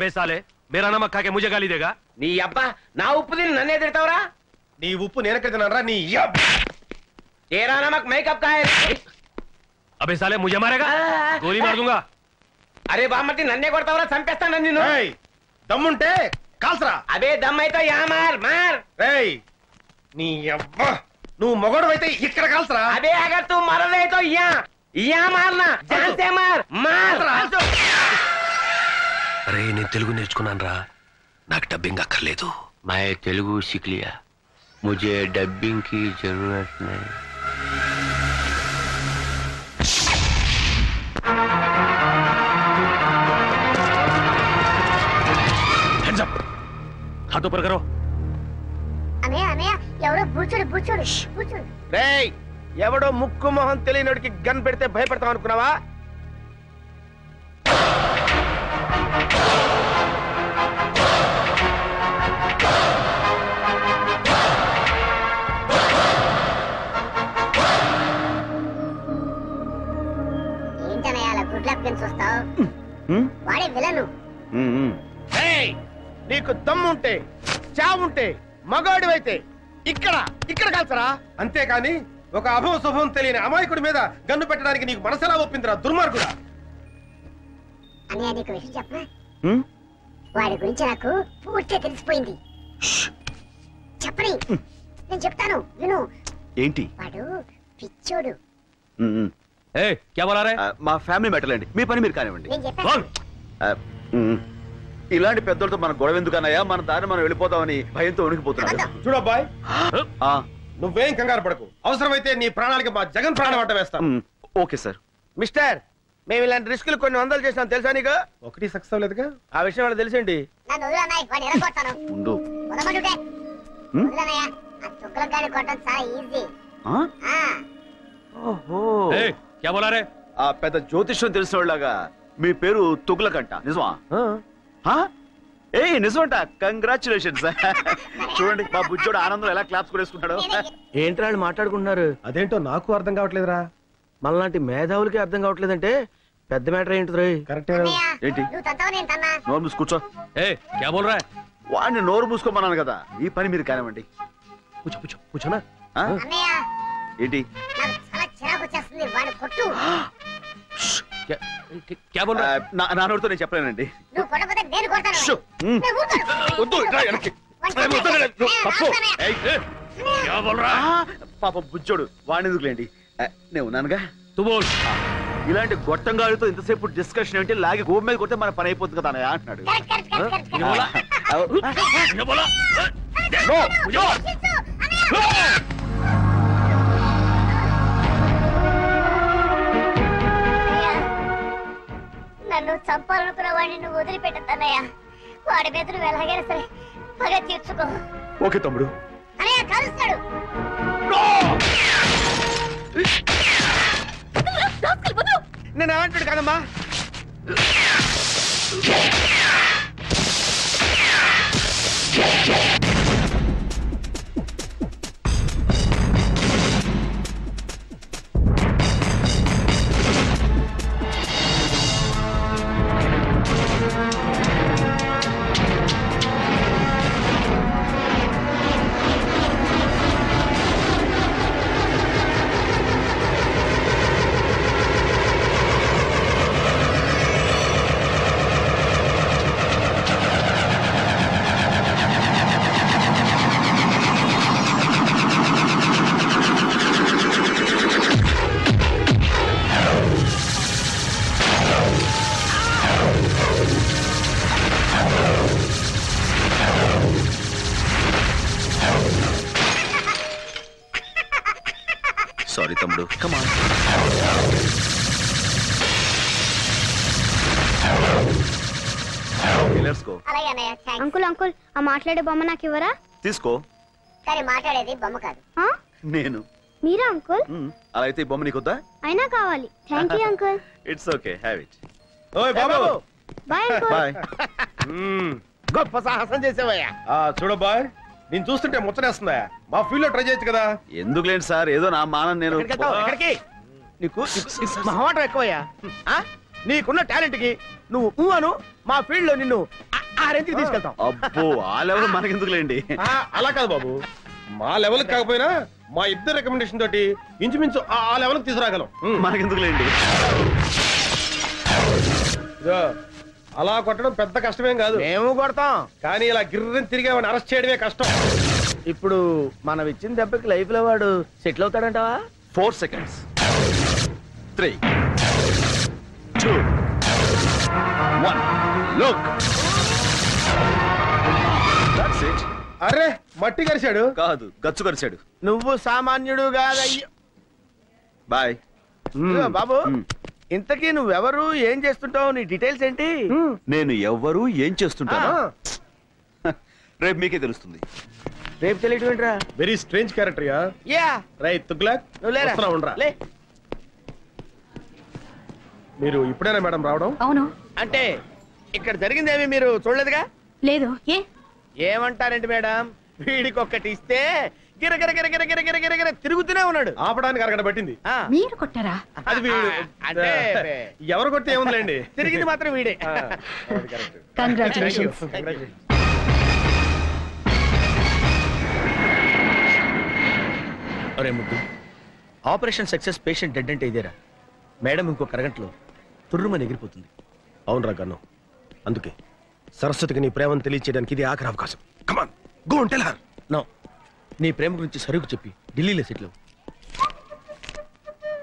अबे साले मेरा नमक खा के मुझे गाली देगा నీ అబ్బా నా ఉప్పు తిని నన్నే తిడతావురా నీ ఉప్పు నేనెక్కడ తిన్నానరా నీ तेरा नमक मेकअप का है अबे साले मुझे मारेगा गोली मार दूंगा अरे బామ్మర్తి నన్నే కొడతావురా చంపేస్తాను నిన్ను దమ్ముంటే కాల్సరా అబే దమ్ అయితే యా మార్ మార్ రేయ్ నీ అబ్బా నువ్వు మొగడువైతే ఇక్కడ కాల్సరా అబే అగర్ తూ మరలే తో యా మార్నా జాన్ సే మార్ మార్ अरे నేను తెలుగు నేర్చుకున్నాను రా నాకు డబ్బింగ్ అక్కర్లేదు मैं तेलुगु सीख लिया मुझे डबिंग की जरूरत नहीं हैंड्स अप हाथ ऊपर करो అన్నయ్య అన్నయ్య ఎవరో బూచోడు బూచోడు బూచోడు రేయ్ ఎవడో ముక్కు మొహం తెలియనోడికి గన్ పెడితే భయపడతాం అనుకున్నావా ఏంటన్నయ్య అలా గుడ్ లక్ అని చూస్తావు వాడే విలను నీకు దమ్ముంటే చావుంటే మగాడివైతే ఇక్కడ ఇక్కడ కాల్చరా అంతేకాని ఒక అభవ శుభం తెలియని అమాయకుడి మీద గన్ను పెట్టడానికి నీకు మనసెలా ఒప్పిందిరా దుర్మార్గుడా అన్నయ్య నీకు విషయం చెప్పనా వాడి గురించి నాకు పూర్తిగా తెలిసిపోయింది చెప్పని నేను చెప్తాను విను ఏంటి వాడు పిచ్చోడు ए क्या बोला रहे మా ఫ్యామిలీ మ్యాటర్ అండి మీ పని మీరు కానివ్వండి నేను చెప్పాను ఇలాంటి పెద్దలతో మన గొడవ ఎందుకన్నాయా మన దారి మనం వెళ్ళిపోతామని భయంతో ఉనికిపోతున్నాడు చూడబ్బాయ్ నువ్వేం కంగారు పడకు అవసరమైతే నీ ప్రాణాలకి మా జగన్ ప్రాణం అడ్డ వేస్తాం ఓకే సార్ మిస్టర్ మేము ఇలాంటి రిస్కులు కొన్ని వందలు చేసినాం తెలుసా నీకు ఒకటి సక్సెస్ అవ్వలేదుగా ఆ విషయం వాళ్ళకి తెలిసేంటి నన్ను వదిలన్నాయి వాడిని ఎరగొడతాను ఉండు వదలమంటుంటే వదిలన్నయ్య ఆ చుక్కలకు గాని కొట్టడం చాలా ఈజీ ఓహో ए क्या बोला रहे ఆ పెద్ద జ్యోతిష్యం తెలిసిన వాళ్ళగా మీ పేరు తుగులకంట నిజమా ఏ నిజమంట కంగ్రాచులేషన్స్ చూడండి మా బుజ్జోడు ఆనందం ఎలా క్లాప్స్ కొనేసుకుంటాడు ఏంటి వాళ్ళు మాట్లాడుకుంటున్నారు అదేంటో నాకు అర్థం కావట్లేదురా మనలాంటి మేధావులకి అర్థం కావట్లేదంటే పెద్ద మ్యాటర్ ఏంటి కరెక్టే ఏంటి నువ్వు తంతావు నేను తన్నా నోరు మూసి కూర్చో ए क्या बोल रहा है వాడిని నోరు మూసుకోమన్నాను కదా ఈ పని మీరు కానివ్వండి पूछो पूछो पूछो ना అన్నయ్య ఏంటి నాకు చాలా చిరాకు వచ్చేస్తుంది వాడు కొట్టు क्या क्या बोल रहा है నా నోరుతో నేను చెప్పలేనండి నువ్వు కొట్టకపోతే నేను కొడతాను షూ. నేను ఊరుకోను. వద్దు ఇట్రా వెనక్కి. पप्पू ए क्या बोल रहा है పాప బుజ్జోడు వాడిని ఎందుకులేండి నేను ఉన్నానుగా तू बोल ఇలాంటి గొట్టంగాడితో ఇంతసేపు డిస్కషన్ ఏంటి లాగి గోపు మీద కొడితే మన పని అయిపోతుంది కదా అన్నయ్య అంటున్నాడు కరెక్ట్, కరెక్ట్, కరెక్ట్, కరెక్ట్, ये बोला ये बोला No. मुझे बोला కరెక్ట్. అన్నయ్య, నన్ను చంపాలనుకున్న వాడిని నువ్వు వదిలిపెట్టద్దన్నయ్య వాడి మీద నువ్వు ఎలాగైనా సరే పగ తీర్చుకో ఓకే తమ్ముడు అన్నయ్య కలుస్తాడు నేను ఏమంటాడు కదమ్మా సారీ తమ్ముడు కమాన్ లెట్స్ గో అలాగే అన్నయ్య థాంక్స్ అంకుల్ అంకుల్ ఆ మాట్లాడే బొమ్మ నాకు ఇవ్వరా? తీసుకో సరే మాట్లాడేది బొమ్మ కాదు నేను మీరా అంకుల్? అలా అయితే ఈ బొమ్మ నీకొద్దా అయినా కావాలి. Thank you uncle. It's okay have it ఓయ్ బాబు బాయ్ అంకుల్. బాయ్ గొప్ప సాహసం చేసావయ్యా చూడబ్బాయ్ నేను చూస్తుంటే ముచ్చటేస్తుందా మా ఫీల్డ్ లో ట్రై చేయొచ్చు కదా ఎందుకులేండి సార్ ఏదో నా మానం నేను ఎక్కడికి నీకు మహమాటం ఎక్కువయ్యా నీకున్న టాలెంట్ కి నువ్వు అను మా ఫీల్డ్ లో నిన్ను ఆ రేంజ్కి తీసుకెళ్తాం. అబ్బో ఆ లెవెల్ మనకెందుకులేండి. అలా కాదు బాబు, మా లెవెల్ కాకపోయినా మా ఇద్దరు రికమెండేషన్ తోటి ఇంచుమించు ఆ లెవెల్ తీసుకురాగలం. మనకెందుకులేండి. అలా కొట్టడం పెద్ద కష్టమేం కాదు. మేము కొడతాం, కానీ ఇలా గిర్రని తిరిగి అరెస్ట్ చేయడమే కష్టం. ఇప్పుడు మనం ఇచ్చిన దెబ్బకి లైఫ్ లో వాడు settle అవుతాడంటావా? 4 seconds. 3, 2, 1. Look. That's it. అరే మట్టి కరిశాడు కాదు, గచ్చు కరిచాడు. నువ్వు సామాన్యుడు కాదయ్యో. బాయ్ బాబు, ఇంతకీ నువ్వెవరు, ఏం చేస్తుంటావు, నీ డీటెయిల్స్ ఏంటి? నేను ఎవ్వరు ఏం చేస్తుంటాను రేపు మీకే తెలుస్తుంది. రేపు తెలియటం ఏంట్రా? Very strange character yeah. Yeah right Tughlaq, నువ్వు లేరా? వస్తున్నా, ఉండరా. లే. మీరు ఇప్పుడేనా మేడం రావడం? అవును. అంటే ఇక్కడ జరిగిందేమి మీరు చూడలేదుగా? లేదు. ఏమంటారండి మేడం, వీడికి ఒక్కటి ఇస్తే గిరగిర గిరగిర గిరగిర గిరగిర తిరుగుతూనే ఉన్నాడు. ఆపడానికి అరగడ పట్టింది. మీరు కొట్టారా? అది వీడు. అంటే ఎవరు కొట్టి ఏముందిలేండి, తిరిగింది మాత్రం వీడే. కంగ్రాచులేషన్స్. అరే ముద్దు, ఆపరేషన్ సక్సెస్, పేషెంట్ డెడ్ అంటే ఇదేరా? మేడం ఇంకొక అరగంటలో తుర్రుమని ఎగిరిపోతుంది. అవునరా గన్ను, అందుకే సరస్వతికి నీ ప్రేమను తెలియచేయడానికి ఇది ఆఖరి అవకాశం. Come on go and tell her. No, నీ ప్రేమ గురించి సరుకు చెప్పి ఢిల్లీలో సెటిల్.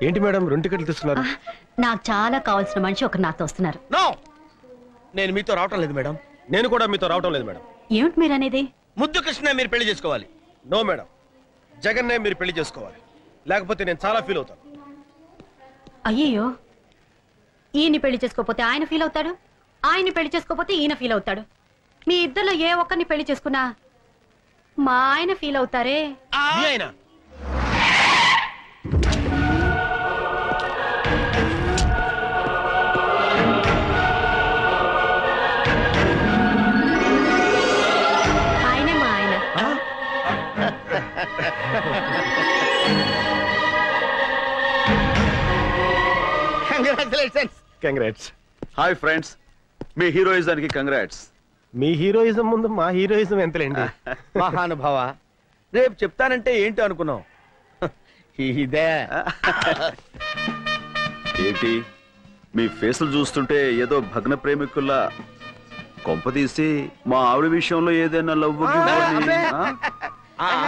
ఏంటి మేడం 2 టికెట్లు తీసుకున్నారు? నాకు చాలా కావాల్సిన మనిషి ఒకరు నాతో వస్తున్నారు. నో, నేను మీతో రావటం లేదు మేడం. నేను కూడా మీతో రావటం లేదు మేడం. ఏమిటి మీరు అనేది? ముద్దు కృష్ణ మీరు పెళ్లి చేసుకోవాలి. నో మేడం, జగన్నే మీరు పెళ్లి చేసుకోవాలి, లేకపోతే నేను చాలా ఫీల్ అవుతాను. అయ్యయ్యో, ఈయన్ని పెళ్లి చేసుకోకపోతే ఆయన ఫీల్ అవుతాడు, ఆయన్ని పెళ్లి చేసుకోకపోతే ఈయన ఫీల్ అవుతాడు. మీ ఇద్దరిలో ఏ ఒక్కరిని పెళ్లి చేసుకున్నా మా ఆయన ఫీల్ అవుతారే. మీ ఆయన ఆయనే మా ఆయన. కంగ్రాచులేషన్స్. కంగ్రాట్స్. హాయ్ ఫ్రెండ్స్, మీ హీరోయిజానికి కంగ్రాట్స్. మీ హీరోయిజం ముందు మా హీరోయిజం ఎంతలేండి. మహానుభావ, రేపు చెప్తానంటే ఏంటో అనుకున్నావు. ఇదే ఏంటి మీ ఫేసులు చూస్తుంటే ఏదో భగ్న ప్రేమికుల్లా, కొంపదీసి మా ఆవిడ విషయంలో ఏదైనా లవ్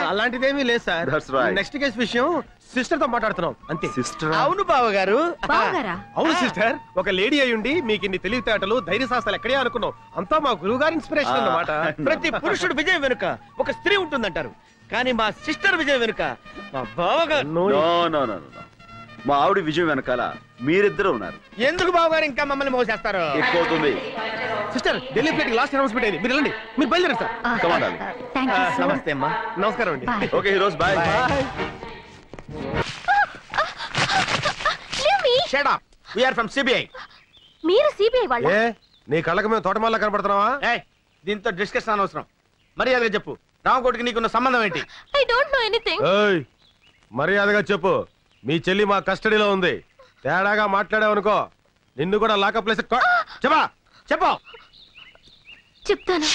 అలాంటిదేమీ లేదు sir. That's right. Next case విషయం సిస్టర్ తో మాట్లాడుతున్నాం అంతే. సిస్టర్? అవును బావగారు. బావగారా? అవును సిస్టర్, ఒక లేడీ అయ్యుండి మీకు ఇన్ని తెలివితేటలు ధైర్య సాహసాలు ఎక్కడే అనుకున్నాం. అంతా మా గురువు గారి ఇన్స్పిరేషన్ అన్నమాట. ప్రతి పురుషుడు విజయం వెనుక ఒక స్త్రీ ఉంటుందంటారు, కానీ మా సిస్టర్ విజయం వెనుక మా బావగారు. నో నో నో నో, మా ఆవిడ విజయం వెనకాల మీరిద్దరు ఉన్నారు. ఎందుకు బావగారు ఇంకా మమ్మల్ని మోసేస్తారు? ఎక్కువ అవుతుంది. Sister, Delhi flight last announcement అయింది, మీరు వెళ్ళండి. మీరు బయలుదేరండి sir. Come on, darling. Thank you so much. నమస్తే అమ్మా. నమస్కారం అండి. Bye. Okay heroes, bye. Shut up. We are from CBI. మీరు సిబిఐ వాళ్ళ? ఏ నీ కళ్ళకి మేము తోటమాల కనపడుతున్నావా? ఏయ్, దీంతో డిస్కషన్ అనవసరం. మర్యాదగా చెప్పు, రామకోటికి నీకున్న సంబంధం ఏంటి? I don't know anything. ఏయ్, మర్యాదగా చెప్పు. మీ చెల్లి మా కస్టడీలో ఉంది. తేడాగా మాట్లాడావనుకో నిన్ను కూడా లాకప్ ప్లేస్. చెప్పా చెప్పు. చెప్తాను.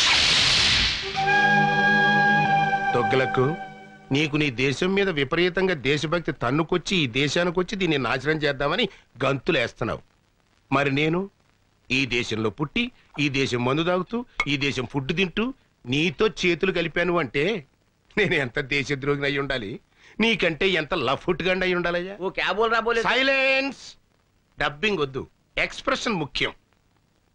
తొగ్గులకు నీకు నీ దేశం మీద విపరీతంగా దేశభక్తి తన్నుకొచ్చి ఈ దేశానికి వచ్చి దీన్ని నాశనం చేద్దామని గంతులేస్తున్నావు. మరి నేను ఈ దేశంలో పుట్టి ఈ దేశం మందు తాగుతూ ఈ దేశం ఫుడ్ తింటూ నీతో చేతులు కలిపాను అంటే నేను ఎంత దేశద్రోహిని అయి ఉండాలి, నీకంటే ఎంత లఫుట్ గండి అయి ఉండాలయ్యా. ఓ క్యాబోల్ రాబోలే. సైలెన్స్. డబ్బింగ్ వద్దు, ఎక్స్ప్రెషన్ ముఖ్యం.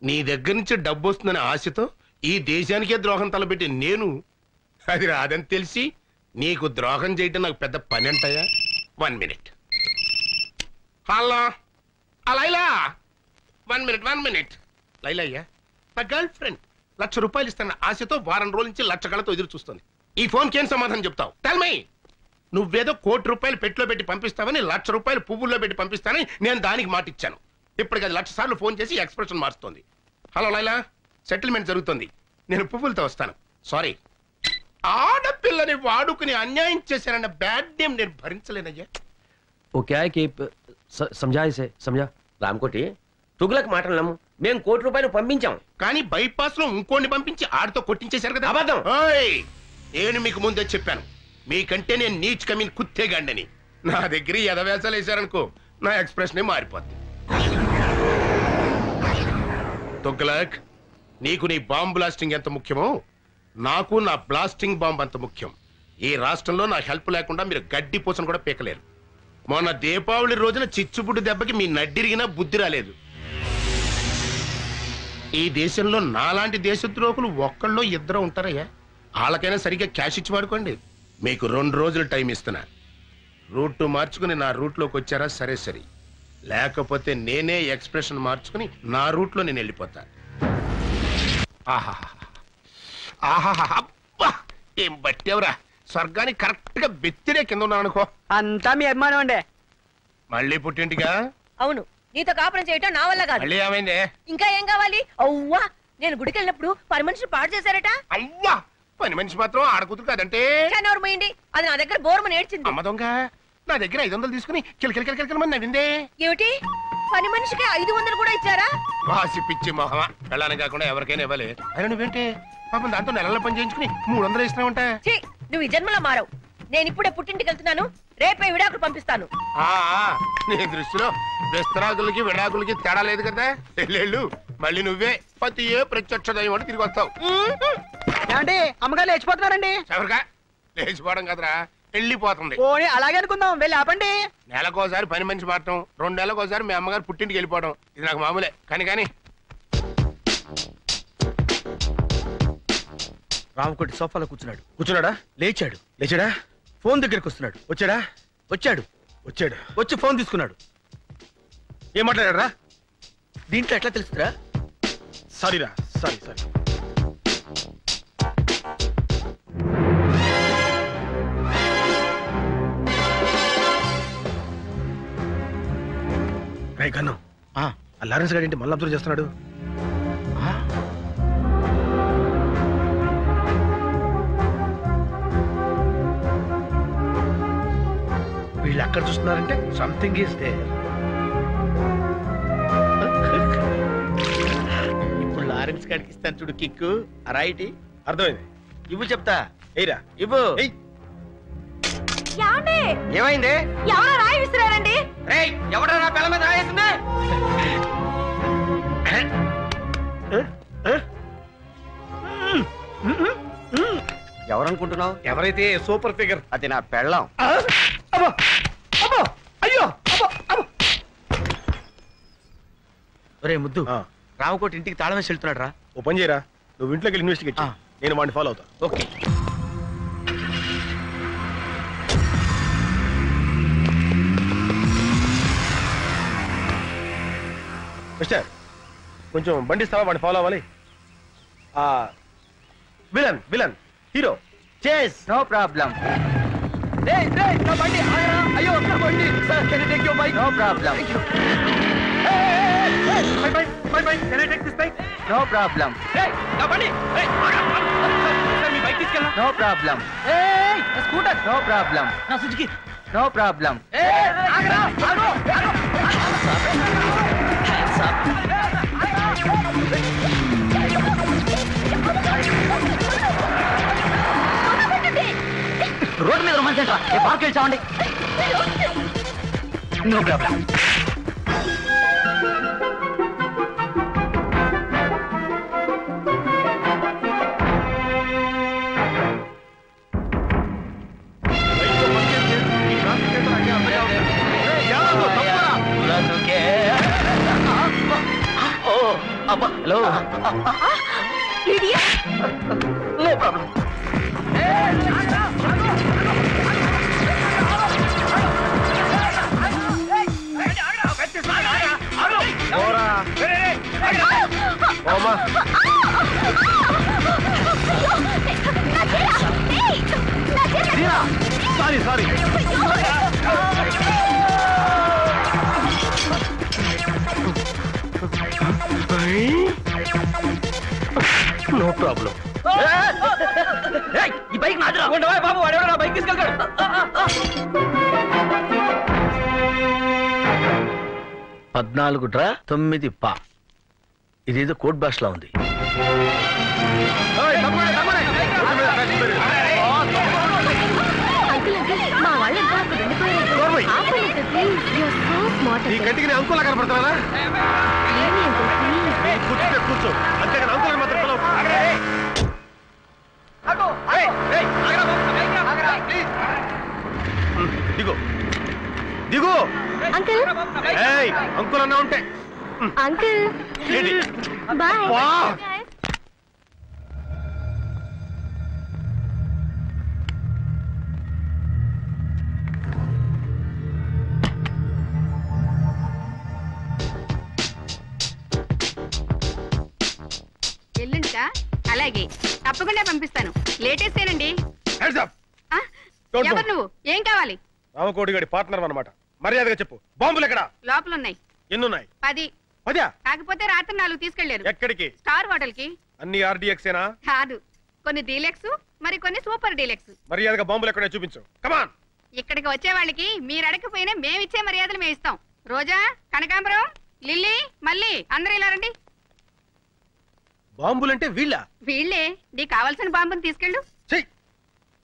నీ దగ్గర నుంచి డబ్బు వస్తుందనే ఆశతో ఈ దేశానికే ద్రోహం తలపెట్టి నేను అది రాదని తెలిసి నీకు ద్రోహం చేయటం నాకు పెద్ద పని అంటాయా? 1 minute. Hello Laila, 1 minute. Laila అయ్యా, నా గర్ల్ ఫ్రెండ్ ₹1,00,000 ఇస్తాను ఆశతో వారం రోజుల నుంచి లక్ష కళతో ఎదురు చూస్తుంది. ఈ ఫోన్కి ఏం సమాధానం చెప్తావు? Tell me. నువ్వేదో ₹1,00,00,000 పెట్టిలో పెట్టి పంపిస్తావని ₹1,00,000 పువ్వుల్లో పెట్టి పంపిస్తానని నేను దానికి మాట ఇచ్చాను. ఇప్పటికి అది 1,00,000 సార్లు ఫోన్ చేసి ఎక్స్ప్రెషన్ మారుస్తుంది. హలో లైలా, సెటిల్మెంట్ జరుగుతుంది, నేను పువ్వులతో వస్తాను. సారీ, ఆడపిల్లని వాడుకుని అన్యాయం చేశానన్న బ్యాడ్ నేమ్ నేను భరించలేనయ్యా. वो क्या है कि समझा इसे, समझा? రామకోటి, తుగ్లక్ మాటలు నమ్ము. మేము ₹1 పంపించాం. కానీ బైపాస్ లో ఇంకోని పంపించి ఆడితో కొట్టించేశారు కదా. అబద్ధం. ఓయ్! నేను మీకు ముందే చెప్పాను, మీకంటే నేను నీచ్ కమీన్ కుత్తేగాండని. నా దగ్గర ఎదవేసాలు వేశారనుకో, నా ఎక్స్ప్రెషన్ మారిపోద్ది. తుగ్లక్, నీకు నీ బాంబ్ బ్లాస్టింగ్ ఎంత ముఖ్యమో నాకు నా బ్లాస్టింగ్ బాంబ్ అంత ముఖ్యం. ఈ రాష్ట్రంలో నా హెల్ప్ లేకుండా మీరు గడ్డి పూసను కూడా పీకలేరు. మొన్న దీపావళి రోజున చిచ్చుబుడ్డు దెబ్బకి మీ నడ్డిరిగినా బుద్ధి రాలేదు. ఈ దేశంలో నాలాంటి దేశద్రోహులు ఒక్కళ్ళో ఇద్దరు ఉంటారయ్యా. వాళ్ళకైనా సరిగ్గా క్యాష్ ఇచ్చి వాడుకోండి. మీకు 2 రోజులు టైం ఇస్తున్నా. రూట్ మార్చుకుని నా రూట్లోకి వచ్చారా సరే సరే, లేకపోతే నేనే ఎక్స్ప్రెషన్ మార్చుకుని నా రూట్లో నేను వెళ్ళిపోతా. అబ్బా, ఏం బట్టేవరా, స్వర్గానికి కరెక్ట్ గా బెత్తిరే కింద ఉన్నాను అనుకో. అంతా మీ అభిమానం అండి. మళ్ళీ పుట్టింటిగా? అవును, నీతో కాపురం చేయటం నా వల్ల కాదు. మళ్ళీ ఏమైంది? ఇంకా ఏం కావాలి? అవ్వా, నేను గుడికి వెళ్ళినప్పుడు పని మనిషిని పాడు చేశారట. అవ్వా, పని మనిషి మాత్రం ఆడకూతురు కాదంటే. ఎవరు పోయింది? అది నా దగ్గర బోర్మని ఏడ్చింది. అమ్మ దొంగ, నా దగ్గర 500 తీసుకుని కిలకిల మంది నవ్విందే. ఏమిటి, పని మనిషికి 500 కూడా ఇచ్చారా? వాసి పిచ్చి మొహమా, వెళ్ళాలని కాకుండా ఎవరికైనా ఇవ్వాలి. అయినా నువ్వేంటి పాపం దాంతో నెలల పని చేయించుకుని 300 ఇస్తున్నావుంటా? నువ్వు ఈ జన్మలో మారవు. నేను ఇప్పుడే పుట్టింటికి వెళ్తున్నాను, రేపే విడాకులు పంపిస్తాను. నీ దృష్టిలో విస్తరాకులకి విడాకులకి తేడా లేదు కదా. వెళ్ళు, మళ్ళీ నువ్వే పతియే ప్రత్యక్ష దైవం అని తిరిగి వస్తావు. ఏమండి, అమ్మగారు లేచిపోతున్నారండి. ఎవరిగా లేచిపోవడం కదరా, వెళ్ళిపోతుంది. అలాగే అనుకుందాం, వెళ్ళి ఆపండి. నెలకోసారి పని మనిషి మారటం, 2 నెలలకోసారి మీ అమ్మగారు పుట్టింటికి వెళ్ళిపోవడం, ఇది నాకు మామూలే. కానీ రామకోటి సోఫాలో కూర్చున్నాడా? లేచాడా? ఫోన్ దగ్గరికి వస్తున్నాడు. వచ్చాడు. వచ్చి ఫోన్ తీసుకున్నాడు. ఏం మాట్లాడారా? దీంట్లో ఎట్లా తెలుస్తుందిరా? సారీరా, సారీ. కన్ను, ఆ లారెన్స్ గారి ఏంటి మళ్ళీ అబ్జర్వ్ చేస్తున్నాడు? వీళ్ళు అక్కడ చూస్తున్నారంటే సంథింగ్ ఈస్ దేర్. ఇప్పుడు లారెన్స్ గారికి ఇస్తాను చూడు కిక్కు. రైట్, అర్థమైంది. ఇవ్వు చెప్తా. ఎయిరా, ఇవ్వు. ఏమైంది? ఎవరో రాయి విసిరారండి. ఎవడో నా పిల్ల మీద రాయేసింది. ఎవరనుకుంటున్నావు? ఎవరైతే సూపర్ ఫిగర్ అది నా పెళ్ళం. ఒరే ముద్దు, రామకోటి ఇంటికి తాళం వేసి వెళ్తున్నాడు రా. ఓ పని చేయరా, నువ్వు ఇంట్లోకి వెళ్ళి ఇన్వెస్టిగేట్ చేయి. నేను వాడిని ఫాలో అవుతా. ఓకే. మిస్టర్, కొంచెం బండిస్తావా? వాడిని ఫాలో అవ్వాలి. Villain hero chase. No problem. నా బండి ఆగరా. అయ్యో, నా బండి. Sir, can I take your bike? No problem. My bike. Can I take this bike? No problem. నా బండి. సార్, మీ బైక్ తీసుకెళ్ళనా? No problem. నా స్కూటర్. No problem. నా సుజుకి. No problem. ఆగరా. రోడ్డు మీద రొమాన్స్ ఏంట్రా? ఏ పార్క్ వెళ్ళి చావండి. No problem. Hello, no problem. Sorry. No problem. ఈ బైక్ నాదిరా. బాబు, వాడెవడో నా బైక్ తీసుకెళ్తాడు. 14 9 పా. ఇదేదో కోడ్ భాషలా ఉంది. మా వాళ్ళు ఈ కంటికి అంకులా కనపడుతున్నారా? కూర్చో, అంతేగాని అంకులను మాత్రం పిలవకు. దిగు దిగు. అంకుల్ అంకుల్ అన్నా ఉంటే అంకుల్ బాయ్. ఎల్లుంటా? అలాగే, తప్పకుండా పంపిస్తాను. లేటెస్టేనండి. ఎవరు నువ్వు? ఏం కావాలి? రామకోటి గడి పార్ట్నర్ అన్నమాట. మర్యాదగా చెప్పు. బాంబులు ఎక్కడ? లోపల ఉన్నాయి. ఎన్నున్నాయి? 10. 10? కాకపోతే రాత్రి 4 తీసుకెళ్లారు. ఎక్కడికి? స్టార్ హోటల్ కి. అన్ని ఆర్డీఎక్స్ ఏనా? కాదు, కొన్ని డీలక్స్, మరి కొన్ని సూపర్ డీలక్స్. మర్యాదగా బాంబులు ఎక్కడే చూపించు. కమాన్. ఇక్కడికి వచ్చే వాళ్ళకి మీరు అడగకపోయినా మేమిచ్చే మర్యాదలు మేము ఇస్తాం. రోజా, కనకాంబరం, లిల్లీ, మళ్ళీ అందరూ ఇలా రండి. బాంబులంటే వీళ్ళ? వీళ్ళే. నీకు కావాల్సిన బాంబుని తీసుకెళ్ళు.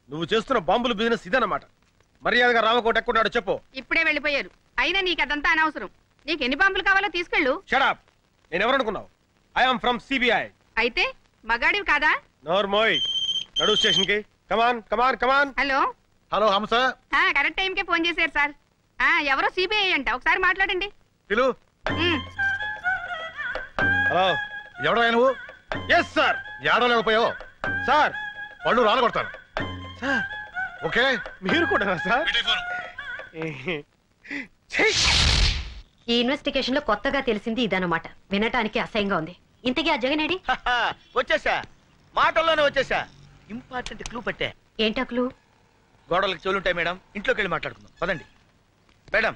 నువ్వు చేస్తున్న బాంబుల బిజినెస్ ఇదన్నమాట. మర్యాదగా రామకోట ఎక్కడున్నాడో చెప్పు. ఇప్పుడే వెళ్ళిపోయారు. అయినా నీకు అదంతా అనవసరం. నీకు ఎన్ని బాంబులు కావాలో తీసుకెళ్ళు. Shut up. నేను ఎవరనుకున్నావు? I am from CBI. అయితే మగాడివి కాదా? నోర్మోయ్. నడు స్టేషన్ కి. Come on come on come on. Hello. Hello Hamsa. Correct time కే ఫోన్ చేశారు సార్. ఎవరో సిబిఐ అంట. ఒకసారి మాట్లాడండి. పిలు. హలో, ఎవడో నువ్వు? Yes sir. ఏడవలేకపోయావు సార్. పళ్ళు రాలగొడతాను సార్. ఓకే, మీరు కూడా సార్. ఈ ఇన్వెస్టిగేషన్ లో కొత్తగా తెలిసింది ఇదన్నమాట. వినటానికి అసహ్యంగా ఉంది. ఇంతకీ ఆ జగనేడి? వచ్చేసా, మాటల్లోనే వచ్చేసా. ఇంపార్టెంట్ క్లూ పట్టే. ఏంటా క్లూ? గోడలకు చెవులుంటాయి మేడం. ఇంట్లోకి వెళ్ళి మాట్లాడుకుందాం పదండి. Madam,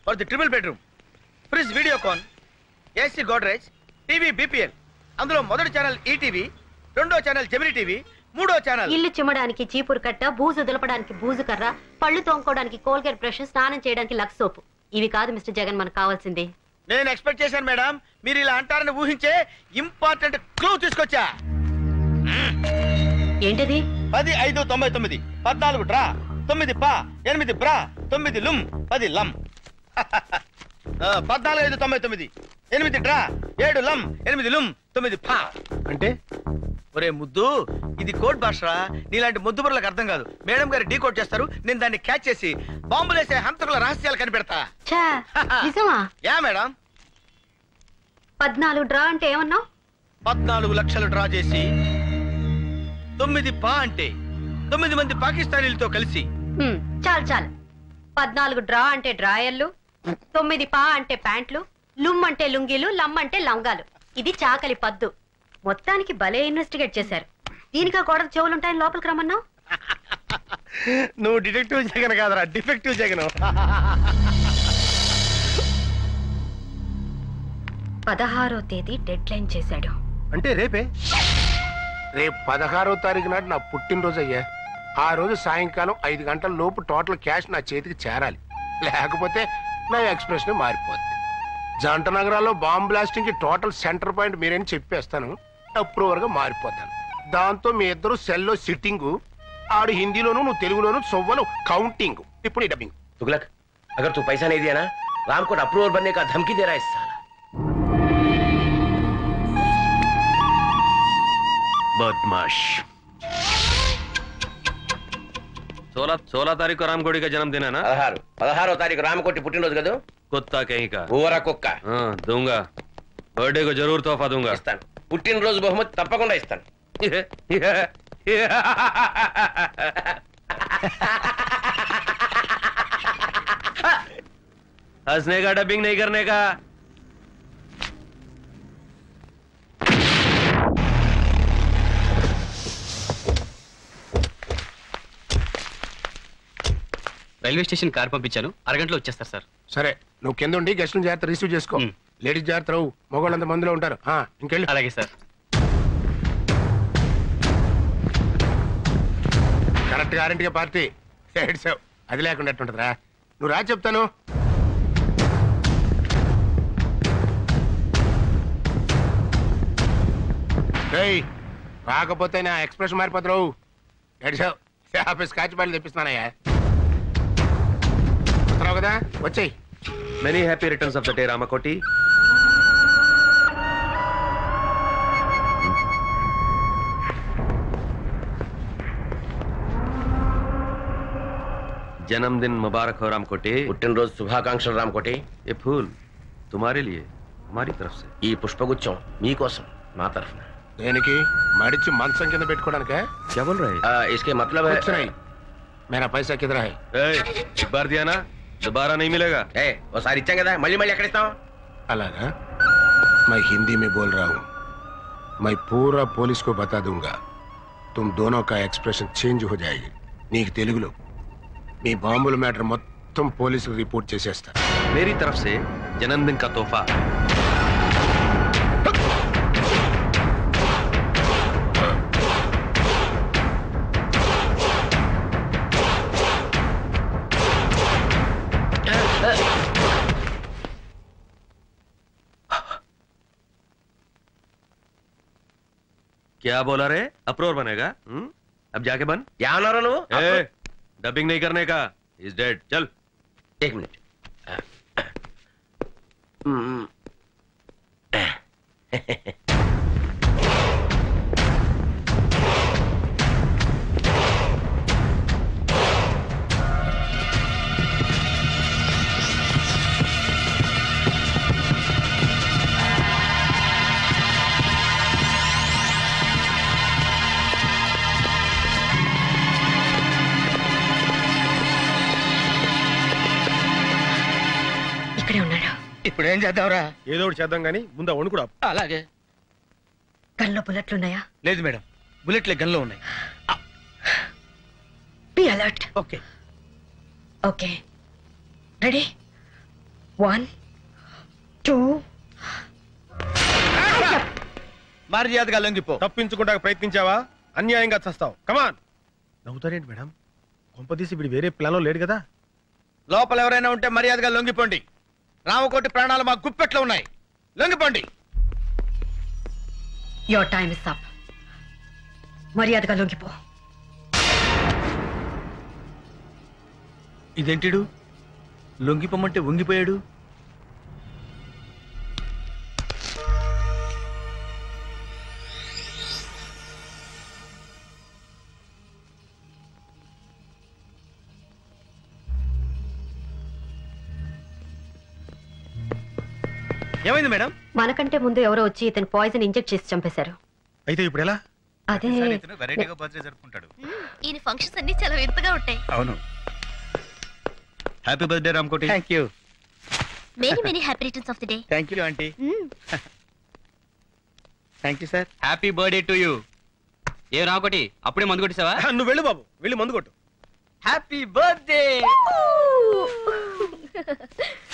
for the triple bedroom, fridge, Videocon, AC Godrej, TV BPL. అందులో మొదటి ఛానల్ ఈటీవీ, రెండో ఛానల్ జెమిని టీవీ, మూడో ఛానల్. ఇల్లు చిమ్మడానికి చీపురు కట్ట, బూజు దులపడానికి బూజు కర్ర, పళ్ళు తోముకోవడానికి కోల్గేట్ బ్రష్, స్నానం చేయడానికి లక్స్ సోపు. ఇవి కాదు మిస్టర్ జగన్ మనకు కావాల్సింది. నేను ఎక్స్పెక్ట్ చేశాను మేడం. మీరు ఇలా అంటారని ఊహించే ఇంపార్టెంట్ క్లూ తీసుకొచ్చా. ఏంటది? 10, 5, 99, 14 డ్రా, 9 పా, 8 బ్రా, 9 లుమ్, 10 లమ్. 14, 5, 99, 8 డ్రా, 7 లమ్, 8 లుమ్, 9 పా. అంటే ఒరే ముద్దు, ఇది కోడ్ భాషరా. నీలాంటి ముద్దు బుర్రలకు అర్థం కాదు. మేడం గారు డీ కోడ్ చేస్తారు. నేను దాన్ని క్యాచ్ చేసి బాంబులేసే హంతకుల రహస్యాలు కనిపెడతా. నిజమా? Yeah madam. 14 డ్రా అంటే ఏమన్నావు? 14 లక్షలు డ్రా చేసి 9 పా అంటే 9 మంది పాకిస్తానీలతో కలిసి. చాలు చాలు. 14 డ్రా అంటే డ్రాయర్లు, 9 పా అంటే ప్యాంట్లు, లుమ్ అంటే లుంగీలు, లమ్ అంటే లంగాలు. ఇది చాకలి పద్దు. మొత్తానికి భలే ఇన్వెస్టిగేట్ చేశారు. దీనికా గోడకు చెవులుంటాయని లోపలికి రమ్మన్నావు? నువ్వు డిటెక్టివ్ జగన్ కాదరా, డిఫెక్టివ్ జగన్. 16వ తేదీ డెడ్ లైన్ చేశాడు. అంటే రేపే? రేపు 16వ తారీఖు నాడు నా పుట్టినరోజు అయ్యా. ఆ రోజు సాయంకాలం 5 గంటల లోపు టోటల్ క్యాష్ నా చేతికి చేరాలి. లేకపోతే నా ఎక్స్ప్రెషన్ మారిపోద్ది. జంట నగరాల్లో బాంబ్ బ్లాస్టింగ్ కి టోటల్ సెంటర్ పాయింట్ మీరేని చెప్పేస్తాను. అప్రూవర్ గా మారిపోతాను. దాంతో మీ ఇద్దరు సెల్లో సిట్టింగు, ఆడు హిందీలోను నువ్వు తెలుగులోను సొవ్వలు కౌంటింగ్. ఇప్పుడు ఈ డబ్బింగ్. तुगलक, अगर तू पैसा नहीं दिया ना, राम को अप्रूवर बनने का धमकी दे रहा है इस साला। बदमाश। 16 तारीख को रामकोटी का जन्मदिन है ना? 16 तारीख रामकोटी पुट्टिनरोजु कदू। कुत्ता कहीं का। ఊరా కుక్క. दूंगा, बर्थडे को जरूर तोहफा दूंगा। ఇస్తాను. పుట్టినరోజు బహుమతి తప్పకుండా ఇస్తాను. हंसने का, डबिंग नहीं करने का। రైల్వే స్టేషన్ కార్ పంపించాను, అరగంటలో వచ్చేస్తారు సార్. సరే, నువ్వు కింద ఉండి గెస్ట్లను జాగ్రత్త రిసీవ్ చేసుకో. లేడీస్ జాగ్రత్త రావు, మగవాళ్ళంత మందిలో ఉంటారు. ఇంకెళ్ళి. అలాగే సార్. కరెక్ట్ గ్యారంటీగా పార్టీ ఏడ్చావు. అది లేకుండా ఎట్టుంటదిరా. నువ్వు రా చెప్తాను. రాకపోతే నా ఎక్స్ప్రెషన్ మారిపోతావు. ఎడిసావు 50 స్కాచ్ బాటిల్ తెప్పిస్తున్నానయ్యా. వస్తున్నావు కదా, వచ్చేయి. Many happy returns of the day Ramakoti. जन्मदिन मुबारक हो रामकोटी. పుట్టినరోజు శుభాకాంక్షలు రామకోటి. ये फूल तुम्हारे लिए हमारी तरफ से. ఈ పుష్పగుచ్చం మీకోసం మా తరఫున. దేనికి? మడిచి మంచం కింద పెట్టుకోవడానికే? क्या बोल रहे हैं? इसके मतलब है कुछ नहीं. मेरा पैसा किधर है? एक बार दिया ना, दोबारा नहीं मिलेगा. ఒకసారి ఇచ్చాం కదా, మళ్ళీ మళ్ళీ ఎక్కడ ఇస్తాం? అలాగా? मैं हिंदी में बोल रहा हूँ. मैं पूरा पुलिस को बता दूंगा. तुम दोनों का एक्सप्रेशन चेंज हो जाएगी. నీకు తెలుగులో మీ బాంబుల మ్యాటర్ మొత్తం పోలీసులు రిపోర్ట్ చేసేస్తా. मेरी तरफ से जन्मदिन का तोहफा. क्या बोला रे? अप्रोर बनेगा? अब जाके बन. क्या अनारो नु? डबिंग नहीं करने का. Is dead. चल. 1 मिनट. ఇక్కడే ఉన్నాడు. ఇప్పుడు ఏం చేద్దాంరా? ఏదో ఒకటి చేద్దాం కానీ ముందు వణుకుడా. అలాగే. గన్లో బుల్లెట్లున్నాయా? లేదు మేడం, బుల్లెట్లే గన్లో ఉన్నాయి. Be alert. Okay okay, ready? 1 2. మర్యాదగా లొంగిపో. తప్పించుకుంటా ప్రయత్నించావా? అన్యాయంగా చస్తావు. కమాన్. నవ్వుతారేంటి మేడం? కొంపదీసి వీడు వేరే ప్లాన్లో లేడు కదా? లోపల ఎవరైనా ఉంటే మర్యాదగా లొంగిపోండి. రామకోటి ప్రాణాలు మా గుప్పెట్లో ఉన్నాయి. లొంగిపోండి. Your time is up. మర్యాదగా లొంగిపో. ఇదేంటిడు లొంగిపోమంటే వంగిపోయాడు? ఏమైంది మేడం? మనకంటే ముందు ఎవరో వచ్చి ఇతను పాయిజన్ ఇంజెక్ట్ చేసి చంపేశారు. అయితే ఇప్పుడు ఎలా? అదే వెరైటీగా బర్త్డే జరుపుకుంటాడు. ఈయన ఫంక్షన్స్ అన్ని చాలా వింతగా ఉంటాయి. అవును. Happy birthday Ramakoti. Thank you. Many happy returns of the day. Thank you aunty. Thank you sir. Happy birthday to you. ఏ రామకోటి, అప్పుడే మందు కొట్టేసావా? నువ్వు వెళ్ళు బాబు, వెళ్ళి మందు కొట్టు. Happy birthday.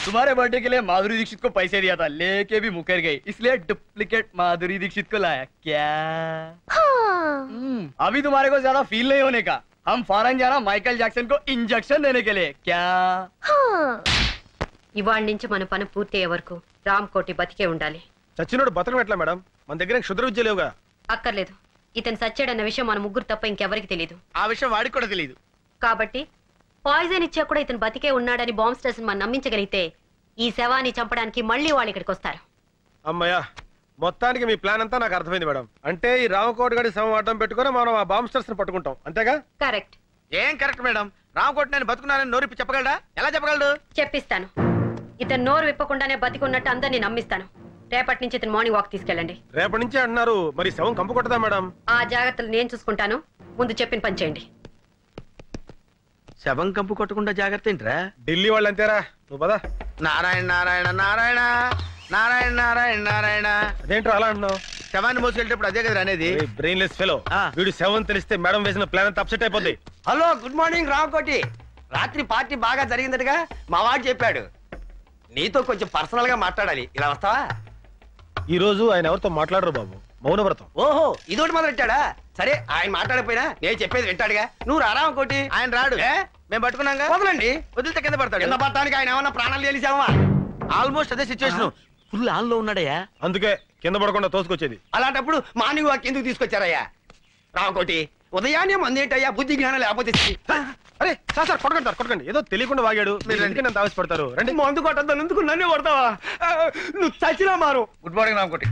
तुम्हारे बर्थडे के लिए माधुरी दीक्षित को पैसे दिया था, लेके भी मुकर गई, इसलिए डुप्लीकेट माधुरी दीक्षित को लाया। क्या अभी तुम्हारे को ज्यादा फील नहीं होने का, हम फॉरेन जाना माइकल जैक्सन को इंजेक्शन देने के लिए। क्या ఇవాళ నుంచి మన పని పూర్తయ్యే వరకు రామకోటి బతికే ఉండాలి. చచ్చినోడు బతకం ఎట్లా మేడం? మన దగ్గర క్షుద్ర విద్య లేవుగా. అక్కర్లేదు, ఇతను సచ్చాడన్న విషయం మన ముగ్గురు తప్ప ఇంకెవరికి తెలియదు. ఆ విషయం వాడికి కూడా తెలియదు. కాబట్టి పాయిజన్ ఇచ్చా కూడా ఇతను బతికే ఉన్నాడని బాంబ్ స్టేషన్ మనం నమ్మించగలిగితే ఈ శవాన్ని చంపడానికి మళ్ళీ వాళ్ళు ఇక్కడికి వస్తారు. అమ్మయ్యా, మొత్తానికి మీ ప్లాన్ అంతా నాకు అర్థమైంది మేడం. అంటే ఈ రామకోటి గారి శవం అడ్డం పెట్టుకుని మనం ఆ బాంబ్ స్టేషన్ పట్టుకుంటాం, అంతేగా? కరెక్ట్. ఏం కరెక్ట్ మేడం? రామకోటి నేను బతుకున్నానని నోరిప్పి చెప్పగలడా? ఎలా చెప్పగలడు? చెప్పిస్తాను. ఇతను నోరు విప్పకుండానే బతికున్నట్టు అందరినీ నమ్మిస్తాను. రేపటి నుంచి ఇతను మార్నింగ్ వాక్ తీసుకెళ్ళండి. రేపటి నుంచి అంటున్నారు, మరి శవం కంపు కొట్టదా మేడం? ఆ జాగ్రత్తలు నేను చూసుకుంటాను, ముందు చెప్పిన పని చేయండి. శవం కంపు కొట్టకుండా జాగ్రత్త ఏంట్రా? ఢిల్లీ వాళ్ళు అంతేరా, నువ్వు పదా. నారాయణ నారాయణ నారాయణ నారాయణ నారాయణ నారాయణ. అదేంట్రా అలా అంటున్నావు? శవాన్ని మోసుకెళ్ళేటప్పుడు అదే కదా అనేది. బ్రెయిన్లెస్ ఫెలో, వీడు శవం తెలిస్తే మేడం వేసిన ప్లాన్ అంతా అప్సెట్ అయిపోద్ది. Hello, good morning Ramakoti. రాత్రి పార్టీ బాగా జరిగిందటగా మా వాడు చెప్పాడు. నీతో కొంచెం పర్సనల్ గా మాట్లాడాలి, ఇలా వస్తావా? ఈ రోజు ఆయన ఎవరితో మాట్లాడరు బాబు, మౌనవ్రతం. ఓహో, ఇదోటి మొదలెట్టాడా? సరే, ఆయన మాట్లాడకపోయినా నేను చెప్పేది వింటాడుగా. నువ్వు రామకోటి. ఆయన రాడు, మేము పట్టుకున్నాగా. వదలండి. వదిలితే కింద పడతాడు. కింద పడటానికి ఆయన ఏమన్నా ప్రాణాలు తెలిసావా? ఆల్మోస్ట్ అదే సిచ్యువేషన్. ఫుల్ ఆన్ లో ఉన్నాడయ్యా. అందుకే కింద పడకుండా తోసుకొచ్చేది. అలాంటప్పుడు మార్నింగ్ వాక్ ఎందుకు తీసుకొచ్చారయ్యా? రామకోటి ఉదయాన్నే మందేంటయ్యా, బుద్ధి జ్ఞానం లేకపోతే. అరే సార్ కొట్టకండి ఏదో తెలియకుండా వాగాడు. మీరు ఎందుకు నన్ను ఆవేశపడతారు? రండి. మందు కొట్టద్దాను ఎందుకు నన్నే కొడతావా? నువ్వు చచ్చినా మారు. Good morning Ramakoti.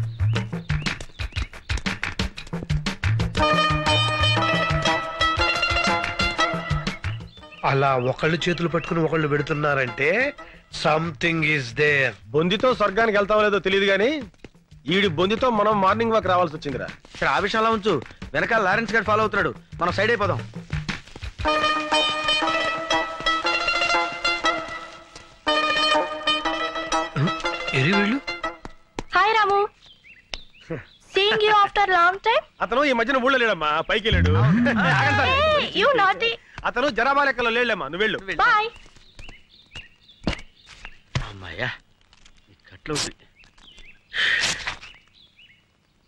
అలా ఒకళ్ళు చేతులు పట్టుకుని ఒకళ్ళు పెడుతున్నారంటే సంథింగ్ ఈస్ దేర్. బొందితో స్వర్గానికి వెళ్తావో లేదో తెలియదు కానీ ఈడి బొందితో మనం మార్నింగ్ వాక్ రావాల్సి వచ్చిందిరా. ఇక్కడ ఆ విషయం అలా ఉంచు, వెనకాల లారెన్స్ గారు ఫాలో అవుతున్నాడు, మనం సైడ్ అయిపోదాం. వీళ్ళు hi Ramu, seeing you after long time. అతను ఈ మధ్యన ఊళ్ళో లేడమ్మా, పైకి వెళ్ళాడు. You naughty. అతను జరాబా లెక్కలో లేడమ్మా, నువ్వు వెళ్ళు. బాయ్. అమ్మాయ్యా కట్లు.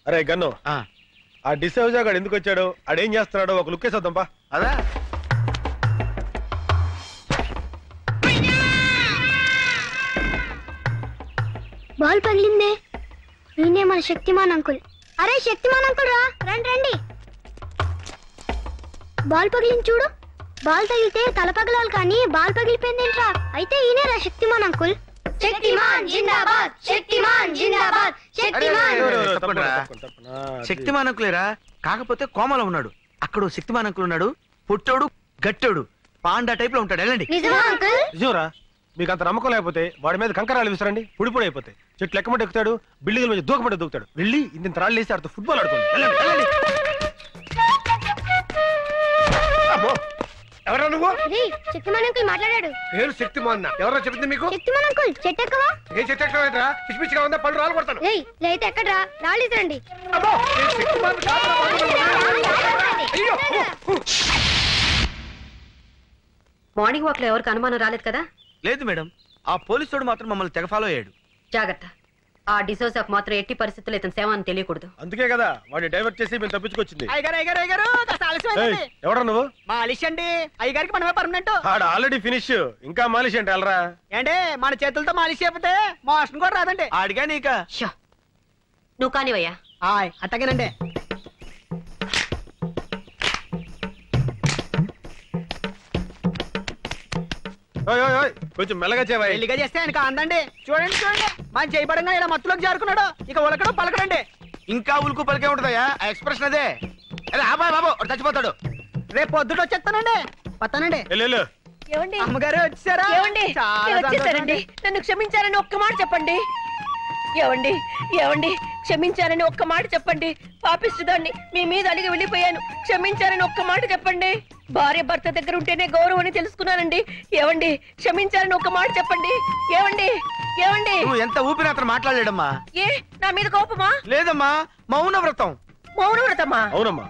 అరే గన్ను, ఆ డిసౌజా గాడు ఎందుకు వచ్చాడు, ఆడేం చేస్తున్నాడో ఒక లుక్ వేసేద్దాంపా. అదా బాల్ పగిలిందే. ఈయనే మన శక్తిమాన్ అంకుల్. అరే శక్తిమాన్ అంకుల్ రా, రండి రండి. బాల్ పగిలింది చూడు. బాల్ తగిలితే తల పగలాలి కానీ బాల్ పగిలిపోయిందేంట్రా? అయితే ఈయనేరా శక్తిమాన్ అంకుల్. శక్తిమాన్ జిందాబాద్, శక్తిమాన్ జిందాబాద్, శక్తిమాన్. శక్తిమాన్ అంకులేరా, కాకపోతే కోమలో ఉన్నాడు. అక్కడ శక్తిమాన్ అంకుల్ ఉన్నాడు, పుట్టోడు గట్టోడు పాండా టైప్ లో ఉంటాడు. వెళ్ళండి. నిజమా అంకుల్? నిజంరా. మీకు అంత నమ్మకం లేకపోతే వాడి మీద కంకరాలు విసరండి, పొడి అయిపోతాయి. చెట్లు ఎక్కమంటే ఎక్కుతాడు, బిల్డింగ్ల మీద దూకమంటే దూకుతాడు. వెళ్ళి ఇంత రాళ్ళు వేసి ఆడుతూ ఫుట్బాల్ ఆడుకోండి. వెళ్ళండి. ఎవరా నువ్వు? శక్తిమాన్ అంకుల్ మాట్లాడాడు. పేరు శక్తిమాన్. ఎవరో చెప్పింది మీకు? శక్తిమాన్ అంకుల్ చెట్టు ఎక్కవా? ఏ చెట్టు ఎక్కడరా? పిచ్చి పిచ్చిగా ఉందా? పళ్ళు రాలు కొడతాను. లేతే ఎక్కడ్రా, రాళ్ళు ఇసరండి. మార్నింగ్ వాక్ లో ఎవరికి అనుమానం రాలేదు కదా? లేదు మేడం, ఆ పోలీసుడు మాత్రం మమ్మల్ని తెగ ఫాలో అయ్యాడు. జాగ్రత్త, ఆ డిసోజాకు మాత్రం ఎట్టి పరిస్థితుల్లో ఇతని సేవ అని తెలియకూడదు. అందుకే కదా వాడిని డైవర్ట్ చేసి మేము తప్పించుకొచ్చింది. ఎవరా నువ్వు? మాలిష్ అండి, అయ్యగారికి మనమే పర్మనెంట్. ఆడు ఆల్రెడీ ఫినిష్, ఇంకా మాలిష్ అంటే వెళ్ళరా. ఏంటే మన చేతులతో మాలిష్ చేయకపోతే మోషన్ కూడా రాదండి. ఆడిగా నీకా? నువ్వు కానివయ్యా. అట్టగేనండి. కొంచెం మెల్లగా చేవా. పెళ్లిగా చేస్తే ఆయనకు అందండి. చూడండి మన చేయబడంగా ఇలా మత్తులోకి జారుకున్నాడు. ఇక ఉలకడం పలకడండి. ఇంకా ఉలుకు పలికే ఉంటుందయ్యా ఆ ఎక్స్ప్రెషన్ అదే. అబ్బాయి బాబు చచ్చిపోతాడు. రేపు పొద్దుట వచ్చేస్తానండి. పత్తానండి. ఏమండి అమ్మగారు వచ్చారా? వచ్చేసారండి. నన్ను క్షమించారని ఒక్క మాట చెప్పండి. ఏమండి క్షమించారని ఒక్క మాట చెప్పండి. పాపిస్తుదాన్ని మీ మీద అలిగి వెళ్ళిపోయాను. క్షమించారని ఒక్క మాట చెప్పండి. భార్య భర్త దగ్గర ఉంటేనే గౌరవం అని తెలుసుకున్నానండి. ఏమండి క్షమించారని ఒక్క మాట చెప్పండి. ఏమండి నువ్వు ఎంత ఊపిరి అతను మాట్లాడలేడమ్మా. ఏ నా మీద కోపమా? లేదమ్మా, మౌన వ్రతం. అవునమ్మా,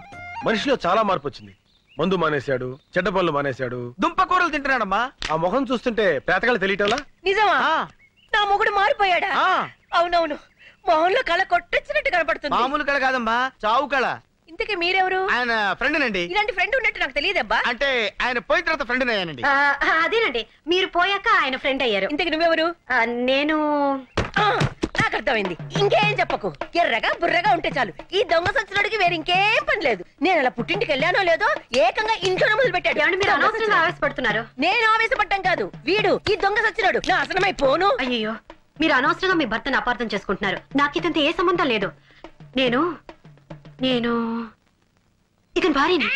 మనిషిలో చాలా మార్పు వచ్చింది. మందు మానేశాడు, చెడ్డ పనులు మానేశాడు, దుంపకూరలు తింటున్నాడమ్మా. ఆ ముఖం చూస్తుంటే పేతకాలు తెలియటంలా. నిజమా? నా మొగుడు మారిపోయాడా? అవునవును, మొహంలో కళ కొట్టొచ్చినట్టు కనపడుతుంది. మామూలు కళ కాదమ్మా, చావు కళ. ఇంతకీ మీరెవరు? ఆయన ఫ్రెండ్ నండి. ఇలాంటి ఫ్రెండ్ ఉన్నట్టు నాకు తెలియదబ్బా. అంటే ఆయన పోయిన తర్వాత ఫ్రెండ్ అయ్యానండి. అదేనండి, మీరు పోయాక ఆయన ఫ్రెండ్ అయ్యారు. ఇంతకి నువ్వెవరు? నేను నాకు అర్థమైంది. ఇంకేం చెప్పకు. ఎర్రగా బుర్రగా ఉంటే చాలు. ఈ దొంగ సచ్చినోడికి వేరే ఇంకేం పని లేదు. నేను అలా పుట్టింటికి వెళ్ళానో లేదో ఏకంగా ఇంట్లోనే మొదలు పెట్టాడు. మీరు అనవసరంగా ఆవేశపడుతున్నారు. నేను ఆవేశపడ్డం కాదు, వీడు ఈ దొంగ సచ్చినోడు నాశనమై పోను. అయ్యో, మీరు అనవసరంగా మీ భర్తను అపార్థం చేసుకుంటున్నారు. నాకు ఇతంత ఏ సంబంధం లేదు. నేను ఇతని భార్యని.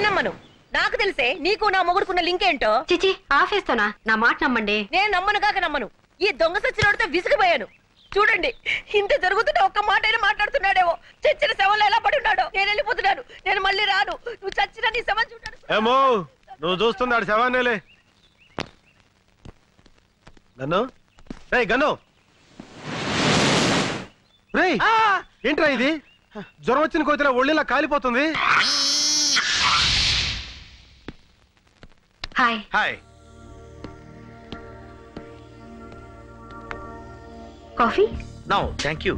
నమ్మను. నాకు తెలిసే నీకు నా మొగుడుకున్న లింక్ ఏంటో. చిచి, ఆఫేస్తోనా? నా మాట నమ్మండి. నేను నమ్మను కాక నమ్మను. ఈ దొంగ సచ్చినోడితో విసిగిపోయాను. చూడండి, ఇంత జరుగుతుంటే ఒక్క మాట అయినా మాట్లాడుతున్నాడేమో. చచ్చిన శవంలో ఎలా పడి ఉన్నాడో. నేను వెళ్ళిపోతున్నాను, నేను మళ్ళీ రాను. నువ్వు చచ్చిన నీ శవం చూడాను. ఏమో నువ్వు చూస్తున్నాడు శవాన్నేలే. గన్ను, గన్ను, ఏంట్రా ఇది? జ్వరం వచ్చిన కోతిలో ఒళ్ళిలా కాలిపోతుంది. Hi. Hi. Coffee? No thank you.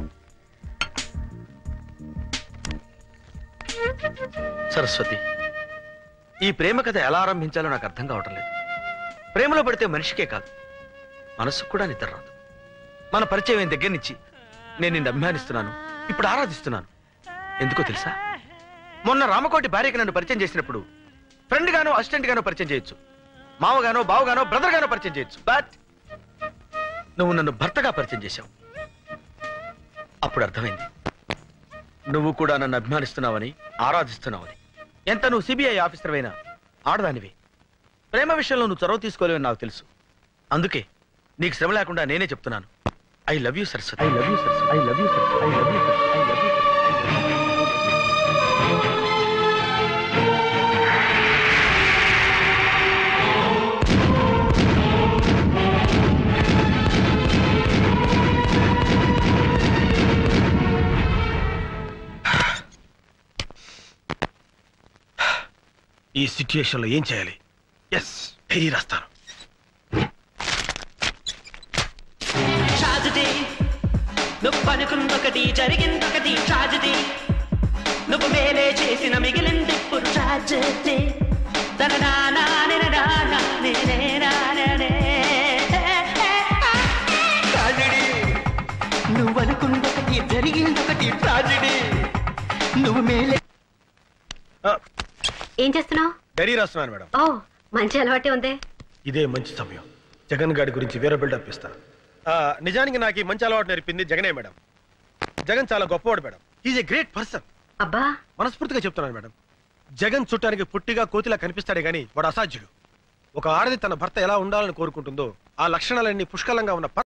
Saraswati, ఈ ప్రేమ కథ ఎలా ఆరంభించాలో నాకు అర్థం కావటం లేదు. ప్రేమలో పడితే మనిషికే కాదు, మనసుకు కూడా నిద్ర రాదు. మన పరిచయం అయిన దగ్గర నుంచి నేను నిన్ను అభిమానిస్తున్నాను, ఇప్పుడు ఆరాధిస్తున్నాను. ఎందుకో తెలుసా? మొన్న రామకోటి భార్యకి నన్ను పరిచయం చేసినప్పుడు ఫ్రెండ్ గానో అసిస్టెంట్ గానో పరిచయం చేయొచ్చు, మావగానో బావగానో బ్రదర్ గానో పరిచయం చేయొచ్చు. బట్ నువ్వు నన్ను భర్తగా పరిచయం చేశావు. అప్పుడు అర్థమైంది నువ్వు కూడా నన్ను అభిమానిస్తున్నావని, ఆరాధిస్తున్నావని. ఎంత నువ్వు సిబిఐ ఆఫీసర్ అయినా ఆడదానివి. ప్రేమ విషయంలో నువ్వు చొరవ తీసుకోలేవని నాకు తెలుసు. అందుకే నీకు శ్రమ లేకుండా నేనే చెప్తున్నాను. I love you Saraswati. I love you Saraswati. I love you Saraswati. I love you Saraswati. I love you. ఈ సిచ్యుయేషన్ లో ఏం చేయాలి? ఎస్, డైరీ రాస్తాను. నువ్వు అనుకుందొకటి జరిగిందొకటి ట్రాజడీ, నువ్వు మేలే చేసిన మిగిలింది ఇప్పుడు ట్రాజడీ. నువ్వు అనుకుందొకటి జరిగిందొకటి ట్రాజడీ, నువ్వు మేలే. ఏం చేస్తున్నావు? డైరీ రాస్తున్నాను మేడం. ఓ, మంచి అలవాటే ఉంది. ఇదే మంచి సమయం. జగన్ గారి గురించి వేరే బిల్డప్ ఇస్తాను. నిజానికి నాకు ఈ మంచి అలవాటు నేర్పింది జగనే మేడం. జగన్ చాలా గొప్పవాడు madam. Is a great person. అబ్బా, మనస్ఫూర్తిగా చెప్తున్నాను మేడం. జగన్ చుట్టానికి పుట్టిగా కోతిలా కనిపిస్తాడే గానీ వాడు అసాధ్యుడు. ఒక ఆడది తన భర్త ఎలా ఉండాలని కోరుకుంటుందో ఆ లక్షణాలన్నీ పుష్కలంగా ఉన్న